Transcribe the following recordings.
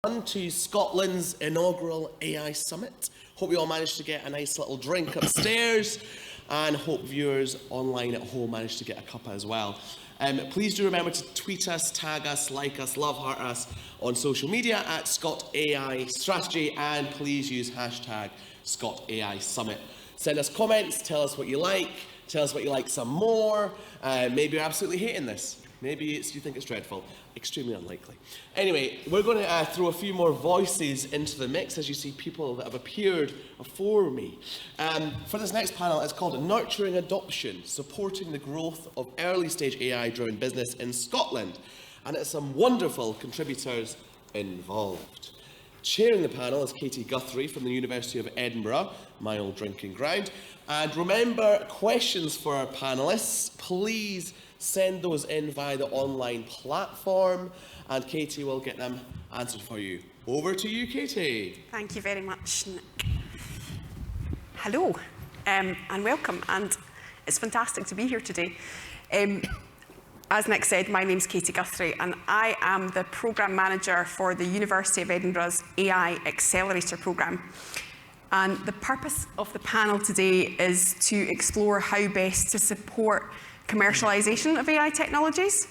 To Scotland's inaugural AI Summit. Hope you all managed to get a nice little drink upstairs, and hope viewers online at home managed to get a cuppa as well. Please do remember to tweet us, tag us, like us, love heart us on social media at Scott AI Strategy, and please use hashtag Scott AI Summit. Send us comments, tell us what you like some more. Maybe you're absolutely hating this. Maybe you think it's dreadful. Extremely unlikely. Anyway, we're going to throw a few more voices into the mix as you see people that have appeared before me. For this next panel, it's called Nurturing Adoption, Supporting the Growth of Early Stage AI-Driven Business in Scotland. And it's some wonderful contributors involved. Chairing the panel is Katy Guthrie from the University of Edinburgh, my old drinking ground. And remember, questions for our panellists, please send those in via the online platform, and Katy will get them answered for you. Over to you, Katy. Thank you very much, Nick. Hello, and welcome, and it's fantastic to be here today. As Nick said, my name's Katy Guthrie, and I am the Programme Manager for the University of Edinburgh's AI Accelerator programme. And the purpose of the panel today is to explore how best to support commercialisation of AI technologies.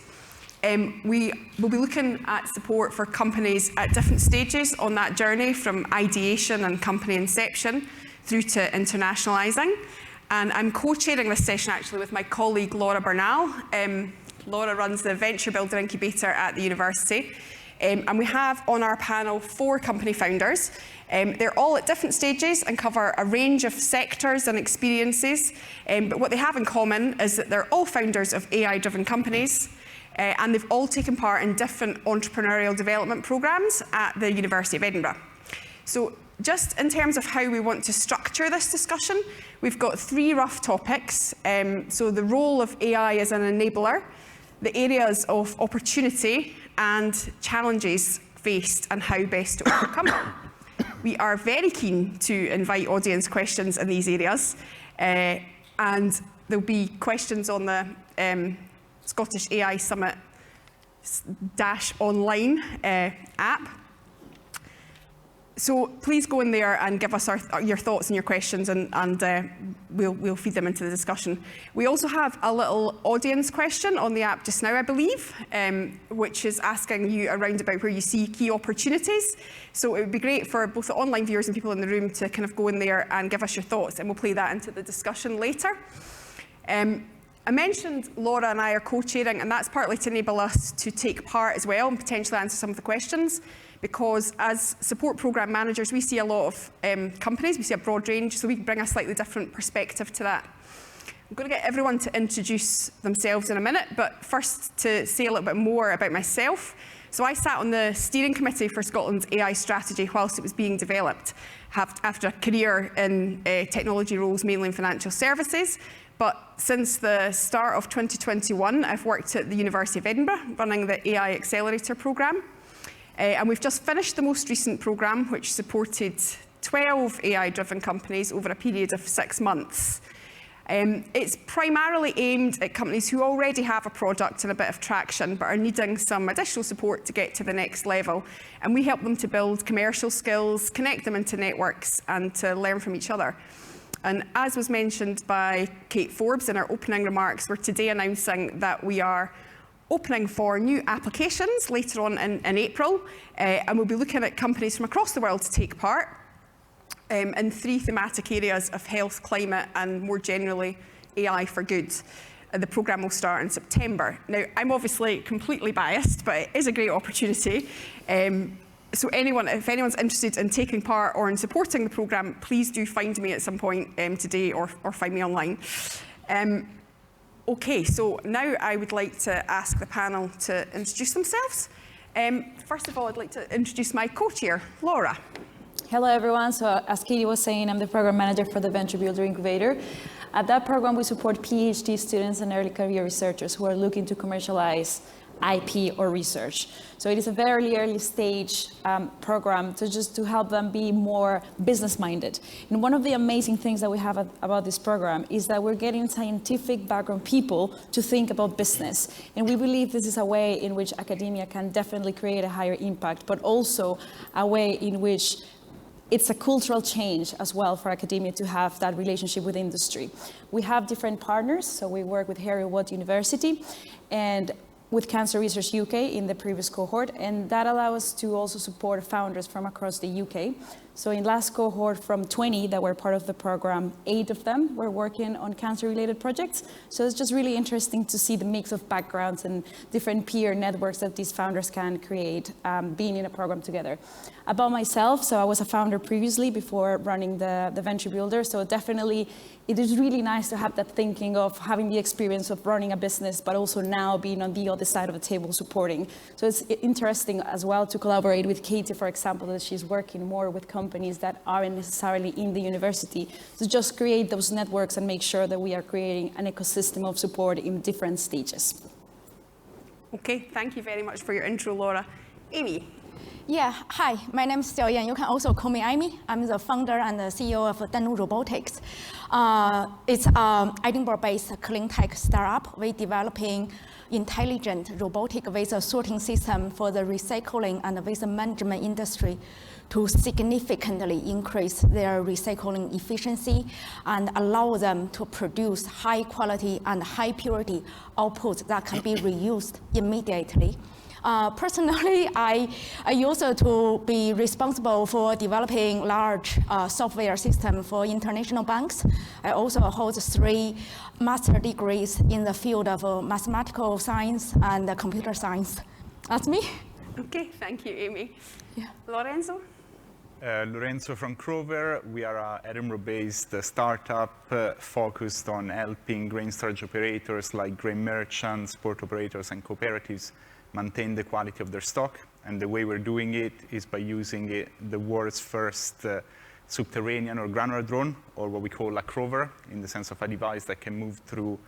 We will be looking at support for companies at different stages on that journey, from ideation and company inception through to internationalising. And I'm co-chairing this session actually with my colleague Laura Bernal. Laura runs the Venture Builder Incubator at the university. And we have on our panel 4 company founders. They're all at different stages and cover a range of sectors and experiences. But what they have in common is that they're all founders of AI-driven companies, and they've all taken part in different entrepreneurial development programmes at the University of Edinburgh. So just in terms of how we want to structure this discussion, we've got 3 rough topics. So the role of AI as an enabler, the areas of opportunity and challenges faced, and how best to overcome them. We are very keen to invite audience questions in these areas, and there'll be questions on the Scottish AI Summit -online app. So please go in there and give us your thoughts and your questions, and we'll feed them into the discussion. We also have a little audience question on the app just now, I believe, which is asking you around about where you see key opportunities. So it would be great for both the online viewers and people in the room to kind of go in there and give us your thoughts, and we'll play that into the discussion later. I mentioned Laura and I are co-chairing, and that's partly to enable us to take part as well and potentially answer some of the questions, because as support programme managers, we see a lot of companies, we see a broad range, so we bring a slightly different perspective to that. I'm going to get everyone to introduce themselves in a minute, but first to say a little bit more about myself. So I sat on the steering committee for Scotland's AI strategy whilst it was being developed, after a career in technology roles, mainly in financial services. But since the start of 2021, I've worked at the University of Edinburgh, running the AI Accelerator programme. And we've just finished the most recent programme, which supported 12 AI-driven companies over a period of 6 months. It's primarily aimed at companies who already have a product and a bit of traction, but are needing some additional support to get to the next level. And we help them to build commercial skills, connect them into networks, and to learn from each other. And as was mentioned by Kate Forbes in our opening remarks, we're today announcing that we are opening for new applications later on in April, and we'll be looking at companies from across the world to take part in 3 thematic areas of health, climate, and more generally AI for good. The programme will start in September. Now, I'm obviously completely biased, but it is a great opportunity. So if anyone's interested in taking part or in supporting the programme, please do find me at some point today, or find me online. Okay, so now I would like to ask the panel to introduce themselves. First of all, I'd like to introduce my co-chair, Laura. Hello, everyone. So as Katy was saying, I'm the program manager for the Venture Builder Incubator. At that program, we support PhD students and early career researchers who are looking to commercialize IP or research. So it is a very early stage program to help them be more business-minded. And one of the amazing things that we have about this program is that we're getting scientific background people to think about business. And we believe this is a way in which academia can definitely create a higher impact, but also a way in which it's a cultural change as well for academia to have that relationship with industry. We have different partners, so we work with Heriot University and with Cancer Research UK in the previous cohort, and that allows us to also support founders from across the UK. So in last cohort from 20 that were part of the program, 8 of them were working on cancer-related projects. So it's just really interesting to see the mix of backgrounds and different peer networks that these founders can create being in a program together. About myself, so I was a founder previously before running the Venture Builder, so definitely it is really nice to have that thinking of having the experience of running a business, but also now being on the other side of the table supporting. So it's interesting as well to collaborate with Katy, for example, that she's working more with companies that aren't necessarily in the university, to just create those networks and make sure that we are creating an ecosystem of support in different stages. Okay, thank you very much for your intro, Laura. Amy. Yeah, hi, my name is Xiao Yan. You can also call me Amy. I'm the founder and the CEO of Bernal Robotics. It's an Edinburgh-based clean tech startup. We're developing intelligent robotic waste sorting system for the recycling and waste management industry to significantly increase their recycling efficiency and allow them to produce high quality and high purity outputs that can be reused immediately. Personally, I used to be responsible for developing large software systems for international banks. I also hold 3 master degrees in the field of mathematical science and computer science. That's me. Okay, thank you, Amy. Yeah. Lorenzo? Lorenzo from Crover. We are an Edinburgh-based startup focused on helping grain storage operators like grain merchants, port operators, and cooperatives maintain the quality of their stock. And the way we're doing it is by using the world's first subterranean or granular drone, or what we call a Crover, in the sense of a device that can move through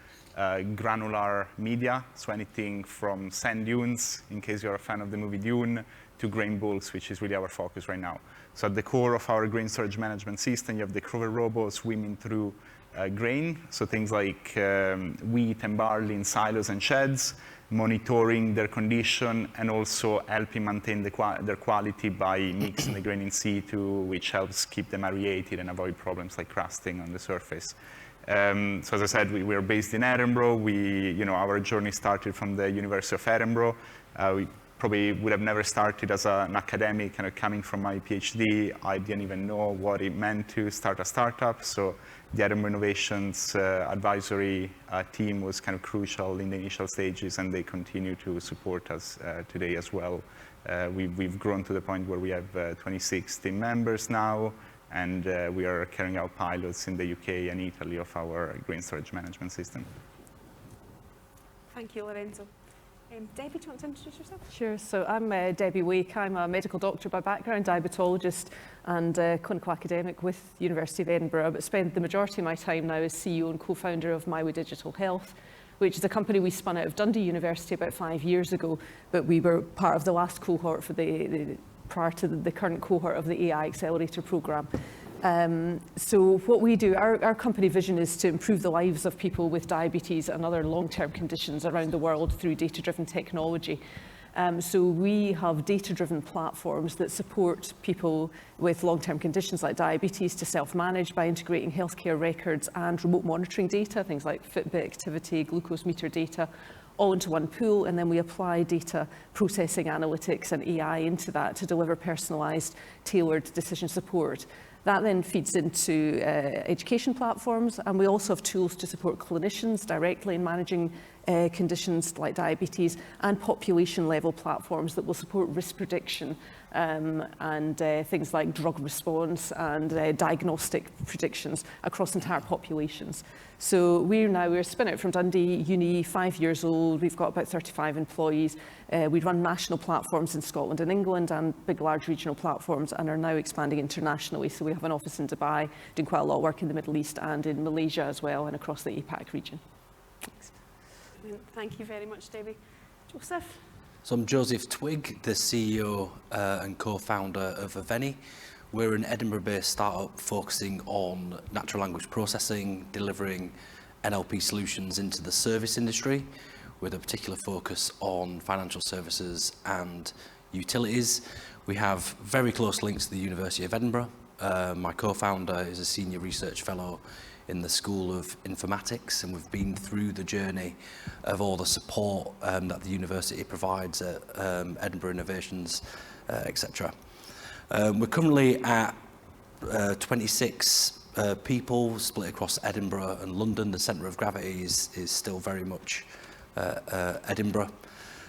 granular media, so anything from sand dunes, in case you're a fan of the movie Dune, to grain bulks, which is really our focus right now. So at the core of our grain storage management system, you have the Crover robot swimming through grain, so things like wheat and barley in silos and sheds, monitoring their condition, and also helping maintain their quality by mixing the grain in situ, which helps keep them aerated and avoid problems like crusting on the surface. So as I said, we are based in Edinburgh. Our journey started from the University of Edinburgh. We probably would have never started as an academic, kind of coming from my PhD. I didn't even know what it meant to start a startup. So the Edinburgh Innovations advisory team was kind of crucial in the initial stages, and they continue to support us today as well. We've grown to the point where we have 26 team members now, and we are carrying out pilots in the UK and Italy of our grain storage management system. Thank you, Lorenzo. Debbie, do you want to introduce yourself? Sure. So I'm Debbie Wake. I'm a medical doctor by background, diabetologist and clinical academic with University of Edinburgh, but spend the majority of my time now as CEO and co-founder of My Way Digital Health, which is a company we spun out of Dundee University about 5 years ago, but we were part of the last cohort for prior to the current cohort of the AI Accelerator program. So what we do, our company vision is to improve the lives of people with diabetes and other long-term conditions around the world through data-driven technology. So we have data-driven platforms that support people with long-term conditions like diabetes to self-manage by integrating healthcare records and remote monitoring data, things like Fitbit activity, glucose meter data, all into one pool, and then we apply data processing analytics and AI into that to deliver personalized, tailored decision support. That then feeds into education platforms, and we also have tools to support clinicians directly in managing conditions like diabetes, and population-level platforms that will support risk prediction and things like drug response and diagnostic predictions across entire populations. So we're spin out from Dundee Uni, 5 years old. We've got about 35 employees. We run national platforms in Scotland and England and big, large regional platforms, and are now expanding internationally. So we have an office in Dubai, doing quite a lot of work in the Middle East and in Malaysia as well, and across the APAC region. Thanks. Thank you very much, Debbie. Joseph? So I'm Joseph Twigg, the CEO and co-founder of Aveni. We're an Edinburgh-based startup focusing on natural language processing, delivering NLP solutions into the service industry, with a particular focus on financial services and utilities. We have very close links to the University of Edinburgh. My co-founder is a senior research fellow in the School of Informatics, and we've been through the journey of all the support that the university provides at Edinburgh Innovations, etc. We're currently at 26 people split across Edinburgh and London. The centre of gravity is still very much Edinburgh.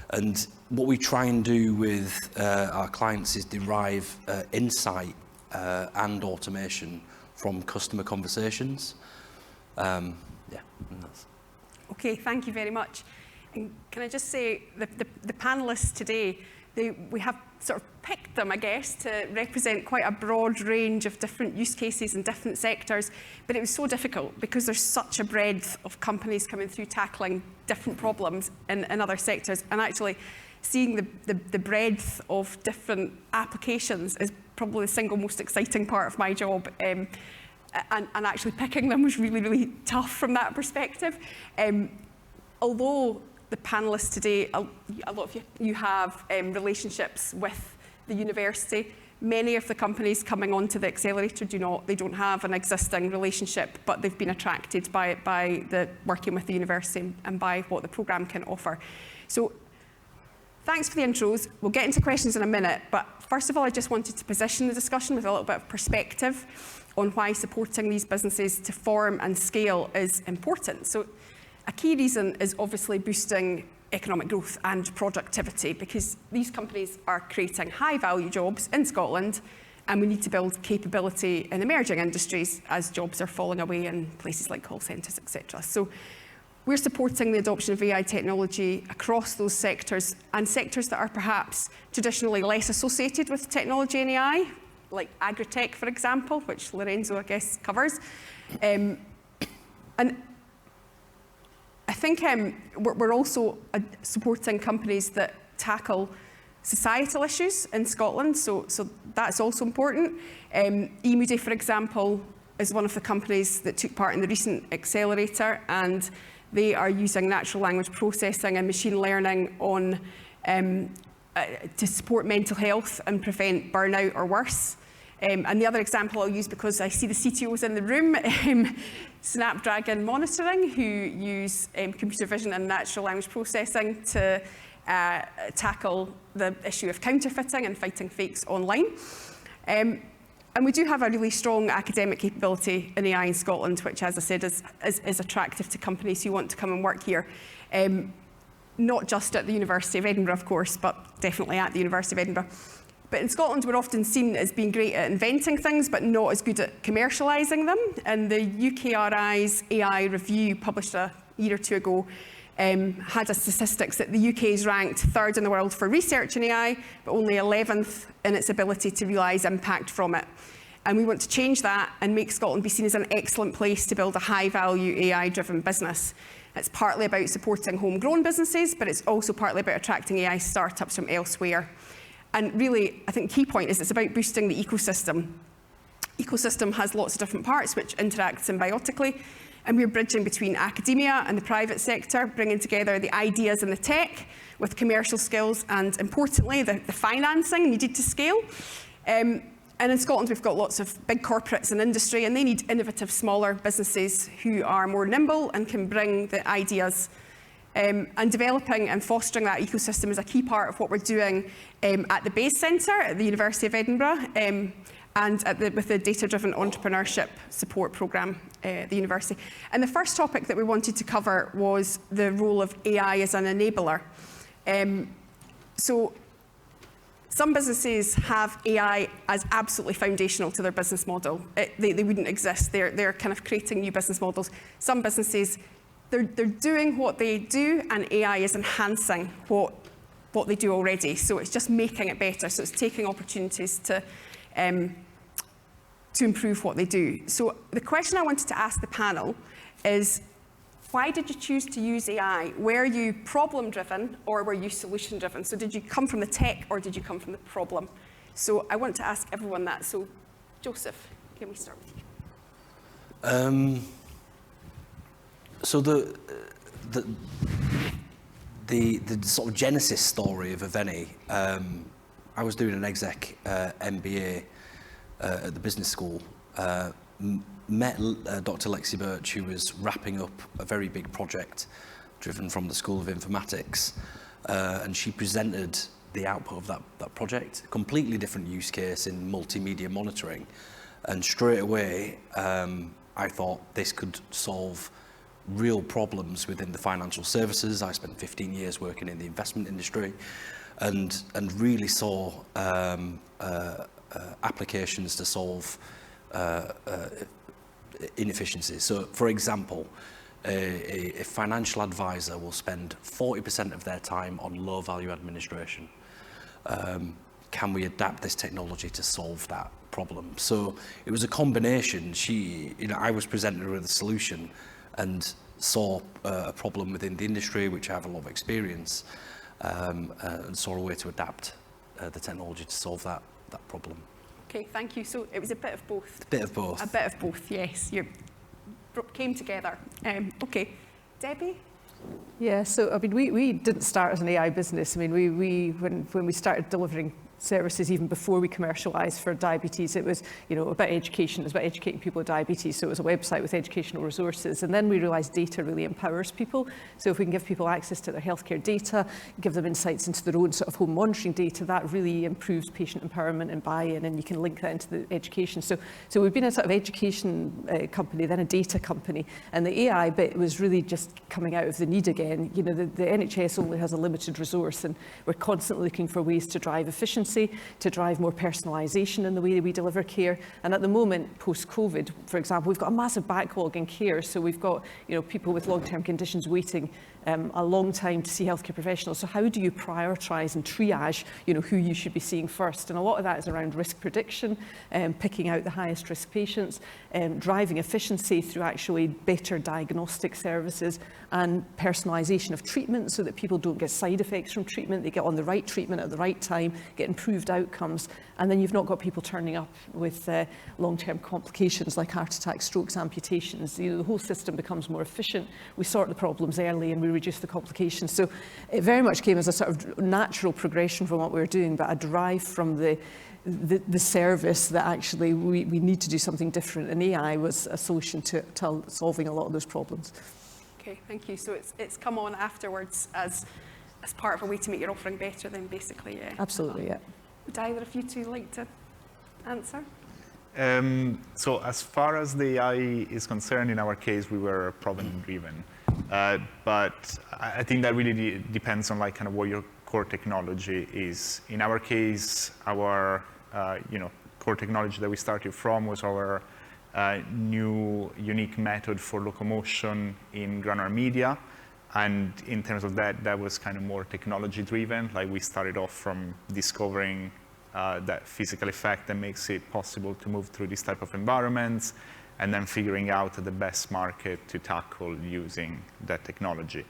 And what we try and do with our clients is derive insight and automation from customer conversations. Okay, thank you very much. And can I just say, the panellists today, we have sort of picked them, I guess, to represent quite a broad range of different use cases and different sectors, but it was so difficult because there's such a breadth of companies coming through tackling different problems in other sectors, and actually seeing the breadth of different applications is probably the single most exciting part of my job. And actually picking them was really, really tough from that perspective. Although the panellists today, a lot of you have relationships with the university. Many of the companies coming onto the Accelerator don't have an existing relationship, but they've been attracted by the working with the university and by what the programme can offer. So thanks for the intros. We'll get into questions in a minute, but first of all, I just wanted to position the discussion with a little bit of perspective on why supporting these businesses to form and scale is important. So a key reason is obviously boosting economic growth and productivity, because these companies are creating high value jobs in Scotland, and we need to build capability in emerging industries as jobs are falling away in places like call centres, etc. So we're supporting the adoption of AI technology across those sectors, and sectors that are perhaps traditionally less associated with technology and AI, like agri-tech, for example, which Lorenzo, I guess, covers. And I think we're also supporting companies that tackle societal issues in Scotland, so that's also important. eMoody, for example, is one of the companies that took part in the recent Accelerator, and they are using natural language processing and machine learning to support mental health and prevent burnout or worse. And the other example I'll use, because I see the CTOs in the room, Snapdragon Monitoring, who use computer vision and natural language processing to tackle the issue of counterfeiting and fighting fakes online. And we do have a really strong academic capability in AI in Scotland, which, as I said, is attractive to companies who want to come and work here. Not just at the University of Edinburgh, of course, but definitely at the University of Edinburgh. But in Scotland, we're often seen as being great at inventing things, but not as good at commercialising them. And the UKRI's AI review, published a year or two ago, had a statistics that the UK is ranked 3rd in the world for research in AI, but only 11th in its ability to realise impact from it. And we want to change that and make Scotland be seen as an excellent place to build a high-value AI-driven business. It's partly about supporting homegrown businesses, but it's also partly about attracting AI startups from elsewhere. And really, I think the key point is it's about boosting the ecosystem. Ecosystem has lots of different parts which interact symbiotically, and we're bridging between academia and the private sector, bringing together the ideas and the tech with commercial skills and, importantly, the financing needed to scale. And in Scotland, we've got lots of big corporates and industry, and they need innovative, smaller businesses who are more nimble and can bring the ideas. And developing and fostering that ecosystem is a key part of what we're doing at the Base Centre at the University of Edinburgh, and with the data-driven entrepreneurship support programme at the university. And the first topic that we wanted to cover was the role of AI as an enabler. So some businesses have AI as absolutely foundational to their business model. They wouldn't exist. They're kind of creating new business models. Some businesses, they're doing what they do, and AI is enhancing what they do already. So it's just making it better. So it's taking opportunities to improve what they do. So the question I wanted to ask the panel is, Why did you choose to use AI? Were you problem-driven or were you solution-driven? So did you come from the tech or did you come from the problem? So I want to ask everyone that. So Joseph, can we start with you? So the sort of genesis story of Aveni, I was doing an exec MBA at the business school, met Dr. Lexi Birch, who was wrapping up a very big project driven from the School of Informatics, and she presented the output of that project, a completely different use case in multimedia monitoring, and straight away I thought this could solve real problems within the financial services. I spent 15 years working in the investment industry and really saw applications to solve inefficiencies. So, for example, a financial advisor will spend 40% of their time on low-value administration. Can we adapt this technology to solve that problem? So it was a combination. I was presented with a solution and saw a problem within the industry, which I have a lot of experience, and saw a way to adapt the technology to solve that problem. Okay, thank you. So it was a bit of both. A bit of both. A bit of both, yes. You came together. Okay, Debbie? Yeah, so I mean, we didn't start as an AI business. I mean, when we started delivering services even before we commercialised for diabetes, it was, about education. It was about educating people with diabetes. So it was a website with educational resources. And then we realised data really empowers people. So if we can give people access to their healthcare data, give them insights into their own sort of home monitoring data, that really improves patient empowerment and buy-in, and you can link that into the education. So we've been a sort of education company, then a data company, and the AI bit was really just coming out of the need again. The NHS only has a limited resource, and we're constantly looking for ways to drive efficiency, to drive more personalisation in the way that we deliver care. And at the moment, post-COVID, for example, we've got a massive backlog in care. So we've got people with long-term conditions waiting a long time to see healthcare professionals. So how do you prioritise and triage who you should be seeing first? And a lot of that is around risk prediction, picking out the highest risk patients, driving efficiency through actually better diagnostic services and personalisation of treatment so that people don't get side effects from treatment, they get on the right treatment at the right time, get improved outcomes, and then you've not got people turning up with long-term complications like heart attacks, strokes, amputations. The whole system becomes more efficient. We sort the problems early and we reduce the complications. So it very much came as a sort of natural progression from what we were doing, but a drive from the service that actually we need to do something different, and AI was a solution to solving a lot of those problems. Okay, thank you. So it's come on afterwards as part of a way to make your offering better then, basically, yeah. Absolutely, yeah. Would either of you two like to answer? So as far as the AI is concerned, in our case, we were problem-driven. But I think that really depends on kind of what your core technology is. In our case, our core technology that we started from was our new unique method for locomotion in granular media. And in terms of that was kind of more technology driven. Like we started off from discovering that physical effect that makes it possible to move through this type of environments, and then figuring out the best market to tackle using that technology.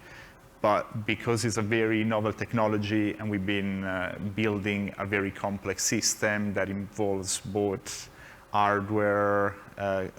But because it's a very novel technology and we've been building a very complex system that involves both hardware,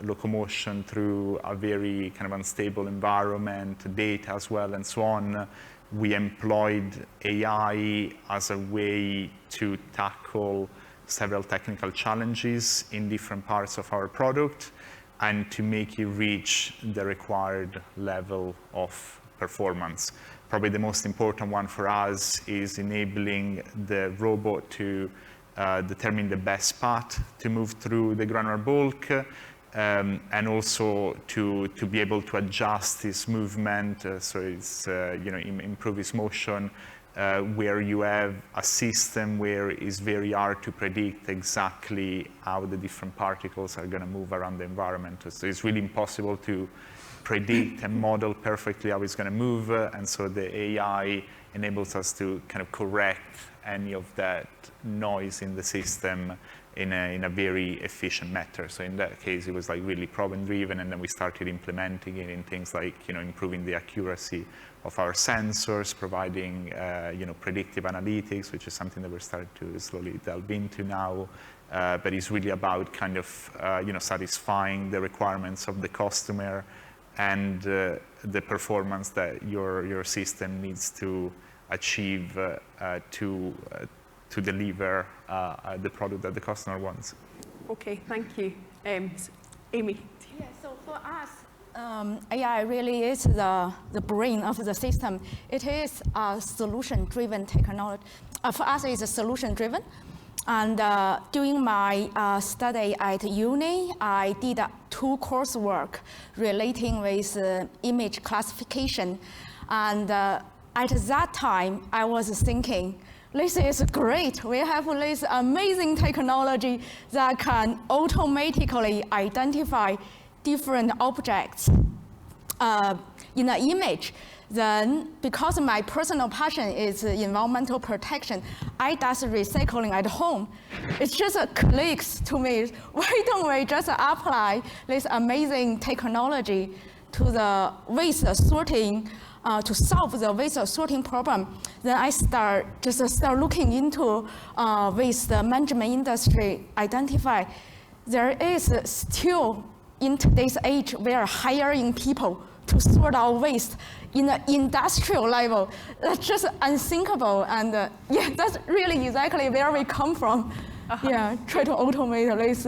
locomotion through a very kind of unstable environment, data as well, and so on, we employed AI as a way to tackle several technical challenges in different parts of our product and to make it reach the required level of performance. Probably the most important one for us is enabling the robot to determine the best path to move through the granular bulk, and also to be able to adjust its movement, so it's improve its motion, where you have a system where it's very hard to predict exactly how the different particles are going to move around the environment. So it's really impossible to predict and model perfectly how it's going to move, and so the AI enables us to kind of correct any of that noise in the system in a very efficient manner. So in that case, it was like really problem-driven, and then we started implementing it in things like, improving the accuracy of our sensors, providing, predictive analytics, which is something that we're starting to slowly delve into now. But it's really about kind of, satisfying the requirements of the customer and the performance that your system needs to achieve to deliver the product that the customer wants. Okay, thank you. Amy. Yeah, so for us, AI really is the brain of the system. It is a solution-driven technology. For us, it's a solution-driven. And during my study at uni, I did 2 coursework relating with image classification. And at that time, I was thinking, this is great. We have this amazing technology that can automatically identify different objects in an image. Then, because my personal passion is environmental protection, I do recycling at home. It's just clicks to me. Why don't we just apply this amazing technology to the waste sorting, to solve the waste sorting problem? Then I start looking into waste management industry, identify there is still, in today's age, we are hiring people to sort out waste in the industrial level. That's just unthinkable. And that's really exactly where we come from. Yeah, try to automate this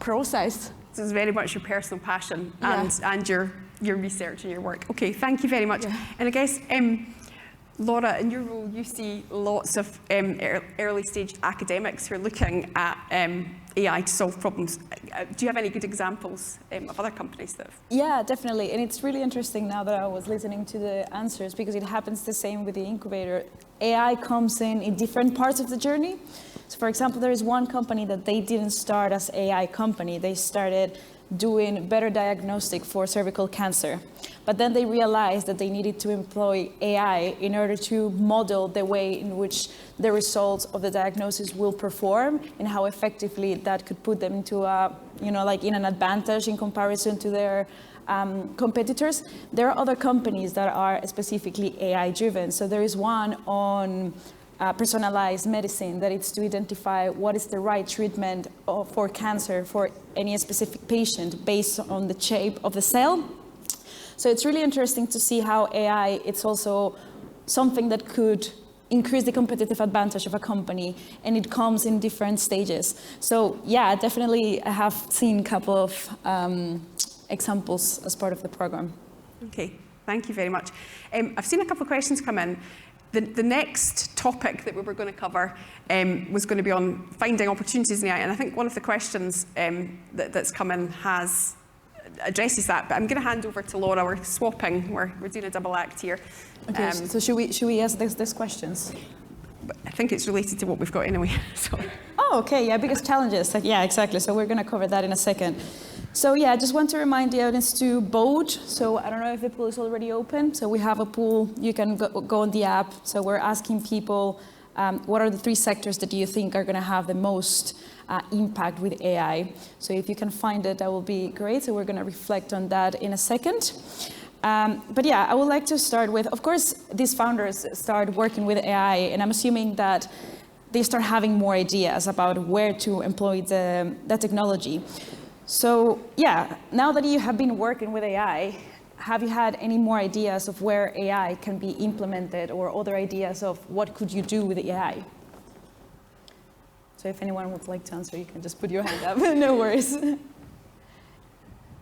process. This is very much your personal passion and your research and your work. Okay, thank you very much. Yeah. And I guess, Laura, in your role, you see lots of early stage academics who are looking at AI to solve problems. Do you have any good examples of other companies that have? Yeah, definitely. And it's really interesting now that I was listening to the answers, because it happens the same with the incubator. AI comes in different parts of the journey. So for example, there is one company that they didn't start as AI company. They started doing better diagnostic for cervical cancer. But then they realized that they needed to employ AI in order to model the way in which the results of the diagnosis will perform and how effectively that could put them into in an advantage in comparison to their competitors. There are other companies that are specifically AI driven. So there is one on personalized medicine that it's to identify what is the right treatment for cancer for any specific patient based on the shape of the cell. So it's really interesting to see how AI, it's also something that could increase the competitive advantage of a company, and it comes in different stages. So yeah, definitely I have seen a couple of examples as part of the program. Okay, thank you very much. I've seen a couple of questions come in. The next topic that we were going to cover was going to be on finding opportunities in AI, and I think one of the questions that's come in addresses that, but I'm going to hand over to Laura. We're swapping, we're doing a double act here. Okay, so should we ask these questions? I think it's related to what we've got anyway. So. Oh, okay, yeah, biggest challenges. Yeah, exactly, so we're going to cover that in a second. So yeah, I just want to remind the audience to vote. So I don't know if the pool is already open. So we have a pool, you can go on the app. So we're asking people, what are the 3 sectors that you think are going to have the most impact with AI? So if you can find it, that will be great. So we're going to reflect on that in a second. But yeah, I would like to start with, of course, these founders start working with AI, and I'm assuming that they start having more ideas about where to employ the technology. So yeah, now that you have been working with AI, have you had any more ideas of where AI can be implemented, or other ideas of what could you do with AI? So if anyone would like to answer, you can just put your hand up. No worries.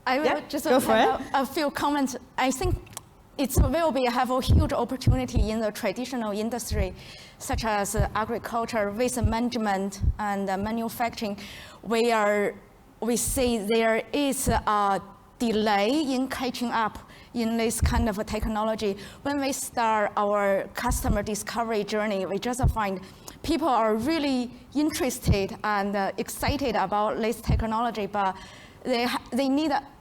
I will just have a few comments. I think it will have a huge opportunity in the traditional industry, such as agriculture, waste management, and manufacturing, where we see there is a delay in catching up in this kind of a technology. When we start our customer discovery journey, we just find people are really interested and excited about this technology, but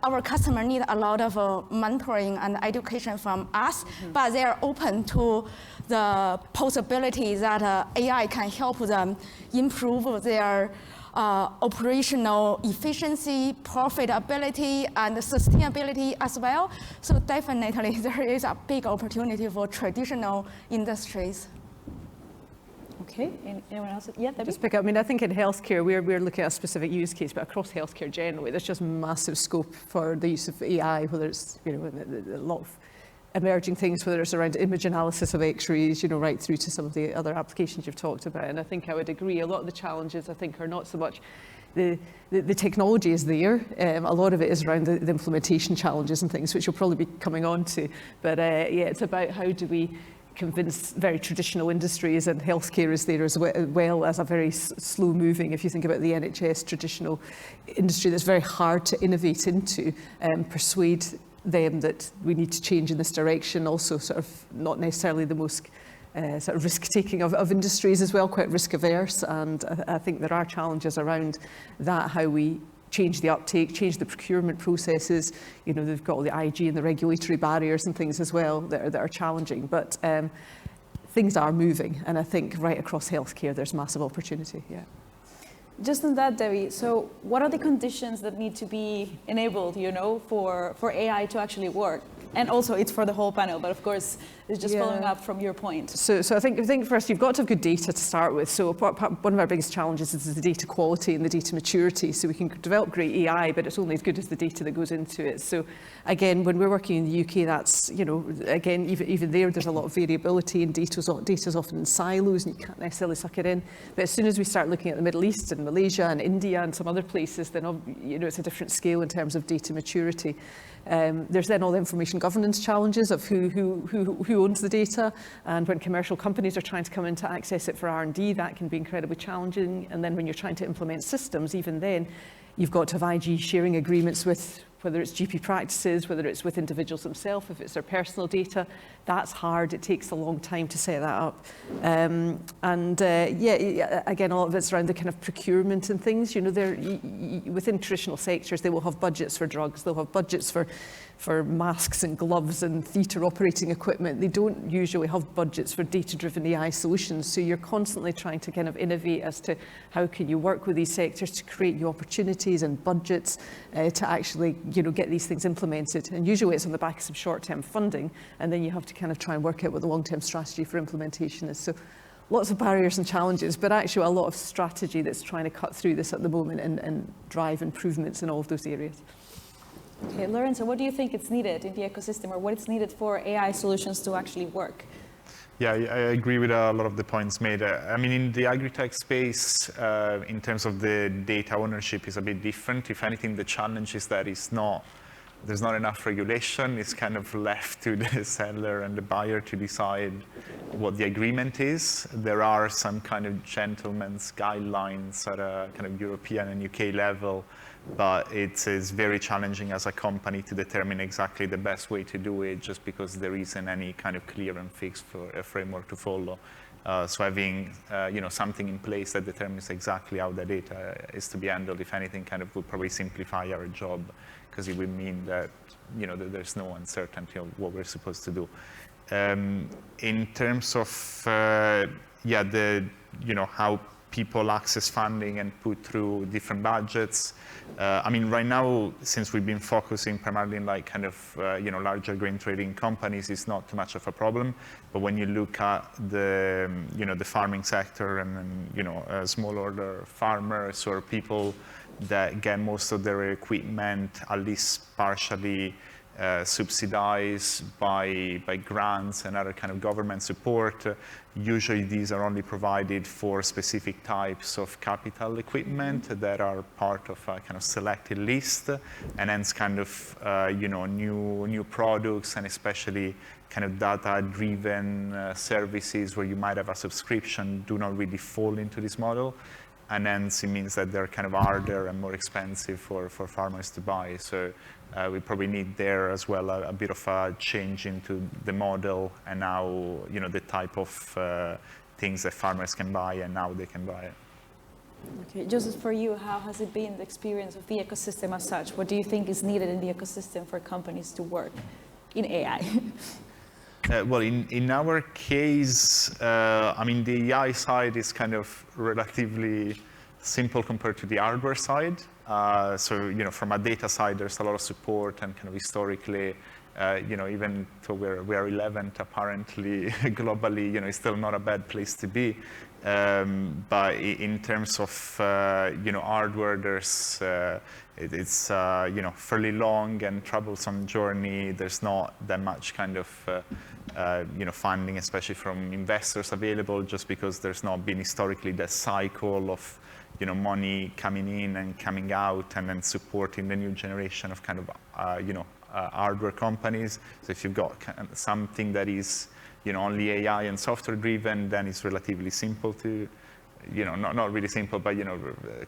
our customer need a lot of mentoring and education from us, but they are open to the possibility that AI can help them improve their operational efficiency, profitability, and sustainability as well. So definitely there is a big opportunity for traditional industries. Okay, anyone else? Yeah, Debbie? Just pick up, I mean, I think in healthcare, we're looking at a specific use case, but across healthcare generally, there's just massive scope for the use of AI, whether it's, you know, a lot of emerging things, whether it's around image analysis of x-rays, you know, right through to some of the other applications you've talked about. And I think I would agree, a lot of the challenges, I think, are not so much the technology is there. A lot of it is around the implementation challenges and things, which you'll probably be coming on to. But yeah, it's about how do we convince very traditional industries, and healthcare is there as well as a very slow moving, if you think about the NHS traditional industry, that's very hard to innovate into, persuade them that we need to change in this direction. Also sort of not necessarily the most sort of risk-taking of industries as well, quite risk-averse, and I think there are challenges around that, how we change the uptake, change the procurement processes. You know, they've got all the IG and the regulatory barriers and things as well that are challenging, but things are moving, and I think right across healthcare there's massive opportunity, yeah. Just on that, Debbie, so what are the conditions that need to be enabled, you know, for AI to actually work? And also, it's for the whole panel, but of course, it's just following up from your point. So I think first, you've got to have good data to start with. So one of our biggest challenges is the data quality and the data maturity. So we can develop great AI, but it's only as good as the data that goes into it. So again, when we're working in the UK, that's, you know, again, even there's a lot of variability, and data's often in silos, and you can't necessarily suck it in. But as soon as we start looking at the Middle East and Malaysia and India and some other places, then, you know, it's a different scale in terms of data maturity. There's then all the information governance challenges of who owns the data, and when commercial companies are trying to come in to access it for R&D, that can be incredibly challenging. And then when you're trying to implement systems, even then, you've got to have IG sharing agreements with, whether it's GP practices, whether it's with individuals themselves, if it's their personal data. That's hard. It takes a long time to set that up. Yeah, again, a lot of it's around the kind of procurement and things. You know, within traditional sectors, they will have budgets for drugs. They'll have budgets for masks and gloves and theatre operating equipment. They don't usually have budgets for data-driven AI solutions. So you're constantly trying to kind of innovate as to how can you work with these sectors to create new opportunities and budgets to actually, you know, get these things implemented. And usually it's on the back of some short-term funding, and then you have to kind of try and work out what the long-term strategy for implementation is. So lots of barriers and challenges, but actually a lot of strategy that's trying to cut through this at the moment and drive improvements in all of those areas. Okay, Lorenzo, what do you think is needed in the ecosystem, or what is needed for AI solutions to actually work? Yeah, I agree with a lot of the points made. I mean, in the agri-tech space, in terms of the data ownership is a bit different. If anything, the challenge is that there's not enough regulation. It's kind of left to the seller and the buyer to decide what the agreement is. There are some kind of gentleman's guidelines at a kind of European and UK level, but it is very challenging as a company to determine exactly the best way to do it, just because there isn't any kind of clear and fixed for a framework to follow. So having you know, something in place that determines exactly how the data is to be handled, if anything, kind of would probably simplify our job, because it would mean that, you know, that there's no uncertainty of what we're supposed to do. In terms of yeah, you know, how people access funding and put through different budgets. I mean, right now, since we've been focusing primarily in like kind of, you know, larger grain trading companies, it's not too much of a problem. But when you look at the, you know, the farming sector and you know, smallholder farmers or people that get most of their equipment at least partially subsidized by grants and other kind of government support. Usually these are only provided for specific types of capital equipment that are part of a kind of selected list, and hence kind of you know, new products, and especially kind of data-driven services where you might have a subscription do not really fall into this model. And hence it means that they're kind of harder and more expensive for farmers to buy. So we probably need there as well a bit of a change into the model and now, you know, the type of things that farmers can buy and how they can buy it. Okay, Joseph, for you, how has it been the experience of the ecosystem as such? What do you think is needed in the ecosystem for companies to work in AI? Well, in our case, I mean, the AI side is kind of relatively simple compared to the hardware side. So, from a data side, there's a lot of support, and kind of historically, even though we're 11th apparently globally, it's still not a bad place to be. But in terms of hardware, there's it's fairly long and troublesome journey. There's not that much kind of funding, especially from investors, available, just because there's not been historically that cycle of money coming in and coming out, and then supporting the new generation of kind of hardware companies. So if you've got something that is only AI and software driven, then it's relatively simple to, not really simple, but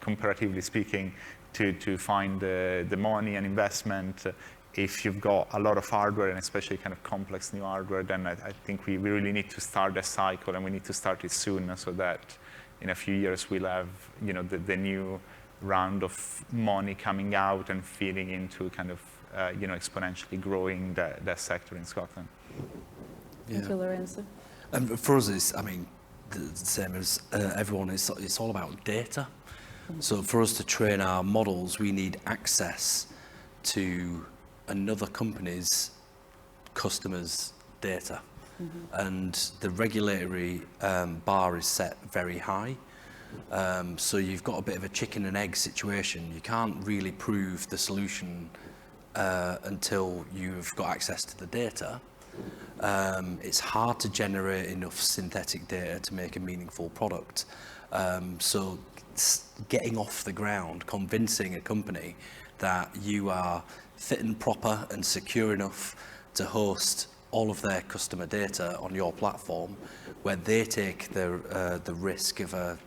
comparatively speaking, to find the money and investment. If you've got a lot of hardware, and especially kind of complex new hardware, then I think we really need to start the cycle, and we need to start it soon, so that in a few years we'll have the new round of money coming out and feeding into kind of exponentially growing that sector in Scotland. Thank you, Lorenzo. And for us, it's, the same as everyone, it's all about data. So for us to train our models, we need access to another company's customers' data. And the regulatory bar is set very high. So you've got a bit of a chicken and egg situation. You can't really prove the solution until you've got access to the data. It's hard to generate enough synthetic data to make a meaningful product. So getting off the ground, convincing a company that you are fit and proper and secure enough to host all of their customer data on your platform, where they take the risk of a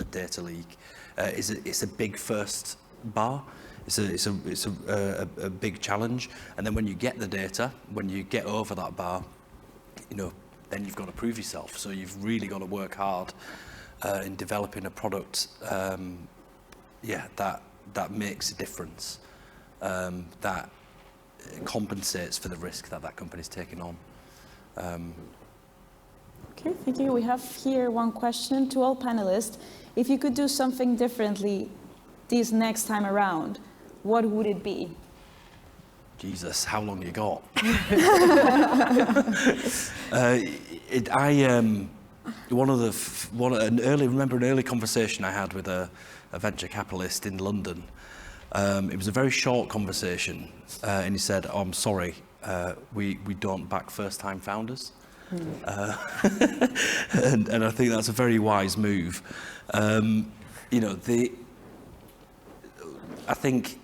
data leak, it's a big first bar. It's a big challenge. And then when you get the data, when you get over that bar, then you've got to prove yourself. So you've really got to work hard in developing a product, that makes a difference, that compensates for the risk that company's taking on. Okay, thank you. We have here one question to all panelists. If you could do something differently this next time around, what would it be? Jesus, how long you got? Remember an early conversation I had with a venture capitalist in London. It was a very short conversation, and he said, "Oh, I'm sorry, we don't back first-time founders." And I think that's a very wise move. I think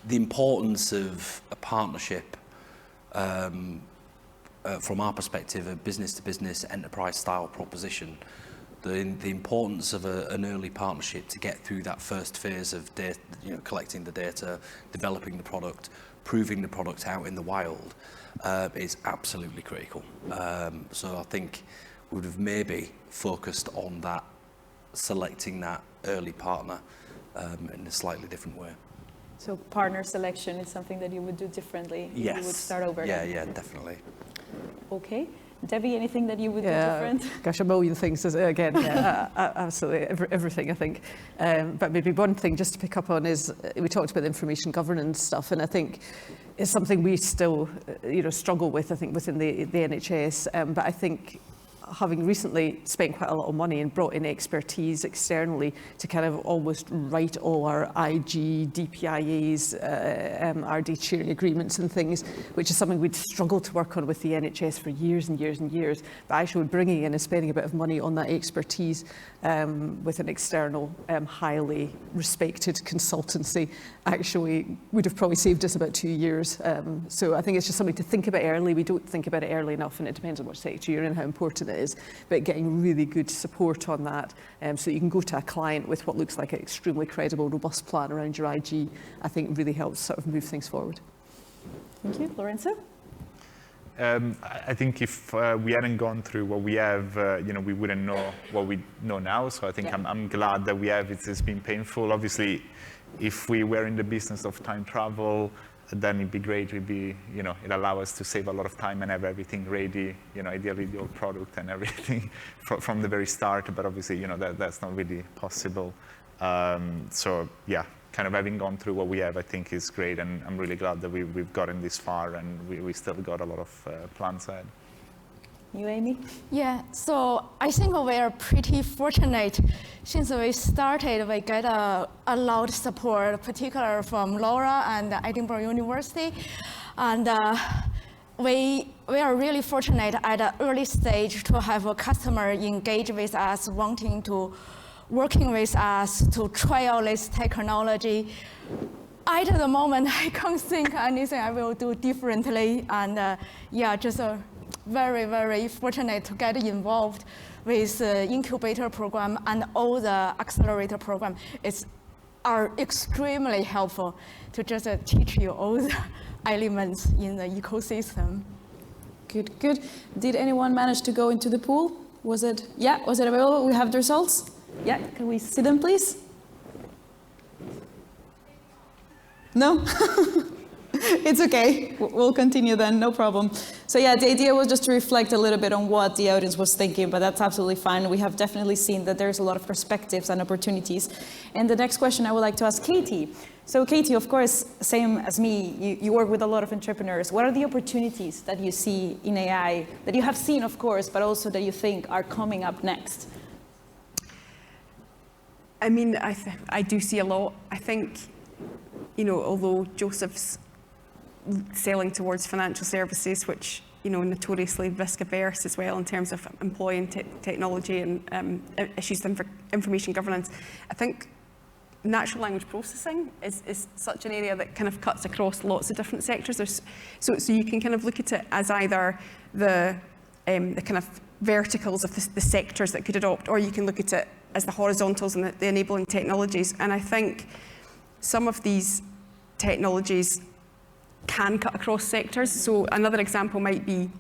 the importance of a partnership, from our perspective, a business-to-business enterprise-style proposition, the importance of an early partnership to get through that first phase of data, collecting the data, developing the product, proving the product out in the wild, is absolutely critical. So I think we would have maybe focused on that, selecting that early partner in a slightly different way. So partner selection is something that you would do differently? Yes. You would start over? Yeah, definitely. Okay. Debbie, anything that you would do different? Gosh, a million things, again, absolutely, everything, I think. But maybe one thing just to pick up on is, we talked about the information governance stuff, and I think it's something we still, struggle with, I think, within the NHS. But I think having recently spent quite a lot of money and brought in expertise externally to kind of almost write all our IG, DPIAs, RD sharing agreements and things, which is something we'd struggled to work on with the NHS for years and years and years. But actually bringing in and spending a bit of money on that expertise with an external, highly respected consultancy actually would have probably saved us about 2 years. So I think it's just something to think about early. We don't think about it early enough, and it depends on what sector you're in, how important it is, but getting really good support on that, so that you can go to a client with what looks like an extremely credible, robust plan around your IG, I think really helps sort of move things forward. Thank you. Lorenzo? I think if we hadn't gone through what we have, we wouldn't know what we know now. So I think I'm glad that we have it. It's been painful. Obviously, if we were in the business of time travel, then it'd be great. It'd be, it allow us to save a lot of time and have everything ready, ideally the old product and everything from the very start. But obviously, that's not really possible. So yeah, kind of having gone through what we have, I think is great. And I'm really glad that we've gotten this far, and we still got a lot of plans ahead. You, Amy? Yeah, so I think we are pretty fortunate. Since we started, we get a lot of support, particularly from Laura and Edinburgh University. And we are really fortunate at an early stage to have a customer engage with us, working with us to trial this technology. At the moment, I can't think anything I will do differently. And just very, very fortunate to get involved with the incubator program, and all the accelerator program are extremely helpful to just teach you all the elements in the ecosystem. Good, good. Did anyone manage to go into the pool? Was it available? We have the results? Yeah, can we see them, please? No? It's okay. We'll continue then, no problem. So yeah, the idea was just to reflect a little bit on what the audience was thinking, but that's absolutely fine. We have definitely seen that there's a lot of perspectives and opportunities. And the next question I would like to ask Katy. So Katy, of course, same as me, you work with a lot of entrepreneurs. What are the opportunities that you see in AI, that you have seen, of course, but also that you think are coming up next? I mean, I do see a lot. I think, although Joseph's selling towards financial services, which notoriously risk averse as well in terms of employing technology and issues of information governance, I think natural language processing is such an area that kind of cuts across lots of different sectors. So you can kind of look at it as either the kind of verticals of the sectors that could adopt, or you can look at it as the horizontals and the enabling technologies. And I think some of these technologies can cut across sectors. So another example might be,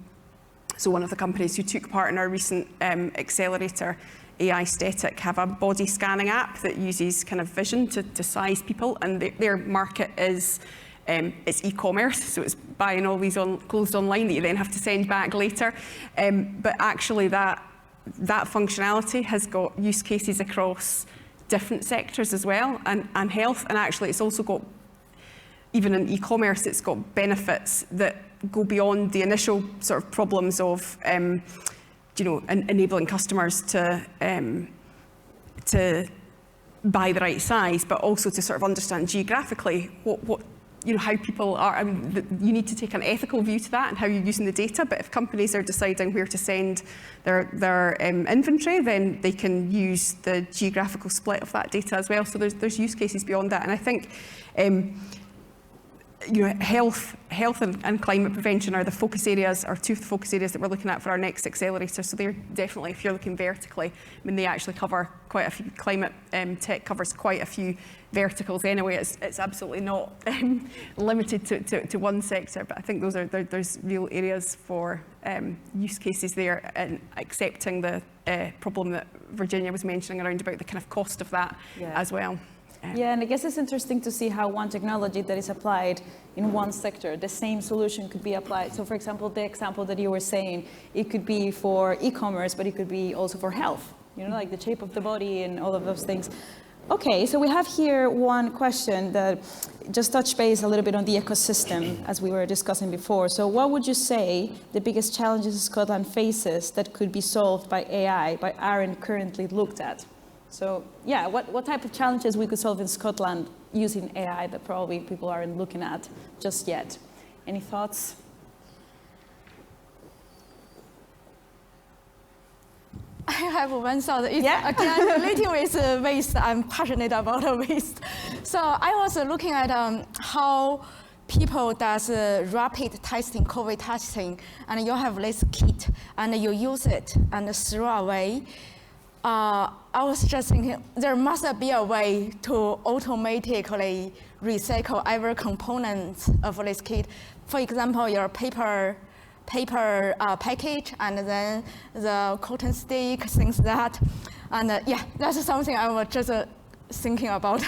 one of the companies who took part in our recent Accelerator, AI Static, have a body scanning app that uses kind of vision to size people, and their market is it's e-commerce, so it's buying all these clothes online that you then have to send back later. But actually that functionality has got use cases across different sectors as well, and health, and actually it's also got, even in e-commerce, it's got benefits that go beyond the initial sort of problems of, enabling customers to buy the right size, but also to sort of understand geographically what how people are. I mean, you need to take an ethical view to that and how you're using the data. But if companies are deciding where to send their inventory, then they can use the geographical split of that data as well. So there's use cases beyond that, and I think. Health and climate prevention are the focus areas, or two of the focus areas that we're looking at for our next accelerator. So they're definitely, if you're looking vertically, I mean, they actually cover quite a few. Climate tech covers quite a few verticals anyway. It's absolutely not limited to one sector, but I think there's real areas for use cases there, and accepting the problem that Virginia was mentioning around about the kind of cost of that as well. Yeah, and I guess it's interesting to see how one technology that is applied in one sector, the same solution could be applied. So for example, the example that you were saying, it could be for e-commerce, but it could be also for health, like the shape of the body and all of those things. Okay, so we have here one question that just touched base a little bit on the ecosystem, as we were discussing before. So what would you say the biggest challenges Scotland faces that could be solved by AI, but aren't currently looked at? So yeah, what type of challenges we could solve in Scotland using AI that probably people aren't looking at just yet? Any thoughts? I have one thought. It's again relating with waste. I'm passionate about waste. So I was looking at how people does rapid testing, COVID testing, and you have this kit, and you use it and throw away. I was just thinking there must be a way to automatically recycle every component of this kit. For example, your paper package, and then the cotton stick, things like that. And that's something I was just thinking about.